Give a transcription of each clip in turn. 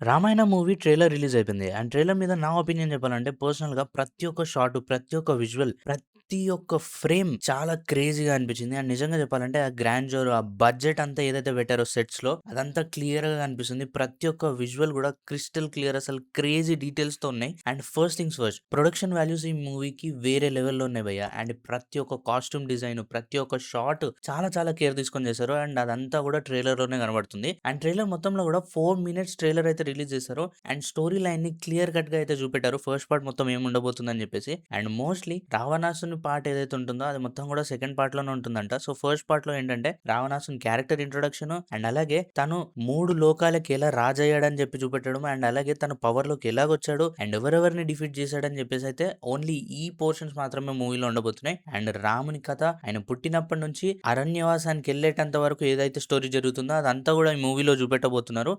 'Ramayana' movie trailer release అయిపోయింది. And trailer మీద నా ఒపీనియన్ చెప్పాలంటే పర్సనల్‌గా ప్రతి ఒక్క షాటు, ప్రతి ఒక్క విజువల్, ప్రతి ఒక్క ఫ్రేమ్ చాలా క్రేజీగా అనిపించింది. అండ్ నిజంగా చెప్పాలంటే ఆ గ్రాండ్‌జోర్, ఆ బడ్జెట్ అంతా ఏదైతే పెట్టారో సెట్స్‌లో అదంతా క్లియర్‌గా కనిపిస్తుంది. ప్రతి ఒక్క విజువల్ కూడా క్రిస్టల్ క్లియర్, అసలు క్రేజీ డీటెయిల్స్‌తో ఉన్నాయి. And first things first, production values ఈ మూవీకి వేరే లెవెల్‌లో ఉన్నాయి భయ్యా. అండ్ ప్రతి ఒక్క కాస్ట్యూమ్ డిజైన్, ప్రతి ఒక్క షాట్ చాలా చాలా కేర్ తీసుకొని చేశారు. అండ్ అదంతా కూడా ట్రైలర్‌లోనే కనబడుతుంది. అండ్ ట్రైలర్ మొత్తంలో కూడా 4 మినిట్స్ ట్రైలర్ అయితే రిలీజ్ చేశారు. అండ్ స్టోరీ లైన్‌ని క్లియర్ కట్‌గా అయితే చూపెట్టారు. ఫస్ట్ పార్ట్ మొత్తం ఏమి ఉండబోతుందని చెప్పేసి. అండ్ మోస్ట్‌లీ రావణాసుని పార్ట్ ఏదైతే ఉంటుందో అది మొత్తం కూడా సెకండ్ పార్ట్‌లోనే ఉంటుందంట. సో ఫస్ట్ పార్ట్‌లో ఏంటంటే రావణాసుని క్యారెక్టర్ ఇంట్రొడక్షన్ అండ్ అలాగే తను 3 లోకాలకి ఎలా రాజయ్యాడని చెప్పి చూపెట్టడం అండ్ అలాగే తన పవర్‌లోకి ఎలాగొచ్చాడు అండ్ ఎవరెవరిని డిఫీట్ చేశాడని చెప్పేసి అయితే ఓన్లీ ఈ పోర్షన్స్ మాత్రమే మూవీలో ఉండబోతున్నాయి. అండ్ రాముని కథ ఆయన పుట్టినప్పటి నుంచి అరణ్యవాసానికి వెళ్ళేటంత వరకు ఏదైతే స్టోరీ జరుగుతుందో అదంతా కూడా ఈ మూవీలో చూపెట్టబోతున్నారు.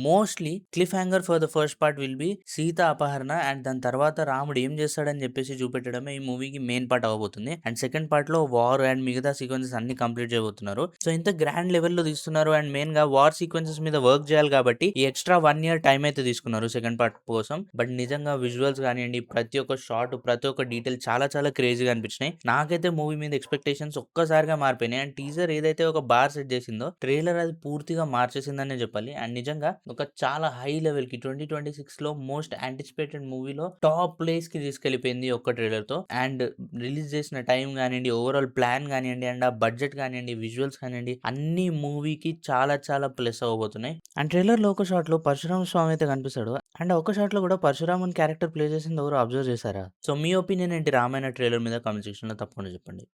Mostly cliffhanger for the first part will be Sita అపహరణ అండ్ దాని తర్వాత రాముడు ఏం చేస్తాడని చెప్పేసి చూపెట్టడమే ఈ మూవీకి మెయిన్ పార్ట్ అవ్వబోతుంది. అండ్ సెకండ్ పార్ట్ లో వార్ అండ్ మిగతా సీక్వెన్సెస్ అన్ని కంప్లీట్ చేయబోతున్నారు. సో ఇంత గ్రాండ్ లెవెల్ లో తీస్తున్నారు అండ్ మెయిన్ గా వార్ సీక్వెన్సెస్ మీద వర్క్ చేయాలి కాబట్టి ఈ ఎక్స్ట్రా 1 ఇయర్ టైం అయితే తీసుకున్నారు సెకండ్ పార్ట్ కోసం. బట్ నిజంగా విజువల్స్ కానివ్వండి, ప్రతి ఒక్క షాట్, ప్రతి ఒక్క డీటెయిల్ చాలా చాలా క్రేజీగా అనిపించినాయి. నాకైతే మూవీ మీద ఎక్స్పెక్టేషన్స్ ఒక్కసారిగా మారిపోయినాయి. అండ్ టీజర్ ఏదైతే ఒక బార్ సెట్ చేసిందో ట్రైలర్ అది పూర్తిగా మార్చేసిందనే చెప్పాలి. అండ్ నిజంగా ఒక చాలా హై లెవెల్ కి 2026 లో మోస్ట్ యాంటిసిపేటెడ్ మూవీలో టాప్ ప్లేస్ కి తీసుకెళ్లిపోయింది ఒక్క ట్రైలర్ తో. అండ్ రిలీజ్ చేసిన టైం కానివ్వండి, ఓవరాల్ ప్లాన్ కానివ్వండి అండ్ ఆ బడ్జెట్ కానివ్వండి, విజువల్స్ కానివ్వండి, అన్ని మూవీకి చాలా చాలా ప్లస్ అవ్వబోతున్నాయి. అండ్ ట్రైలర్ లో ఒక షాట్ లో పరశురామ స్వామి అయితే కనిపిస్తాడు. అండ్ ఒక షాట్ లో కూడా పరశురామన్ క్యారెక్టర్ ప్లే చేసింది ఎవరు అబ్జర్వ్ చేశారా? సో మీ ఒపీనియన్ ఏంటి రామాయణ ట్రైలర్ మీద? కామెంట్ సెక్షన్ లో తప్పకుండా చెప్పండి.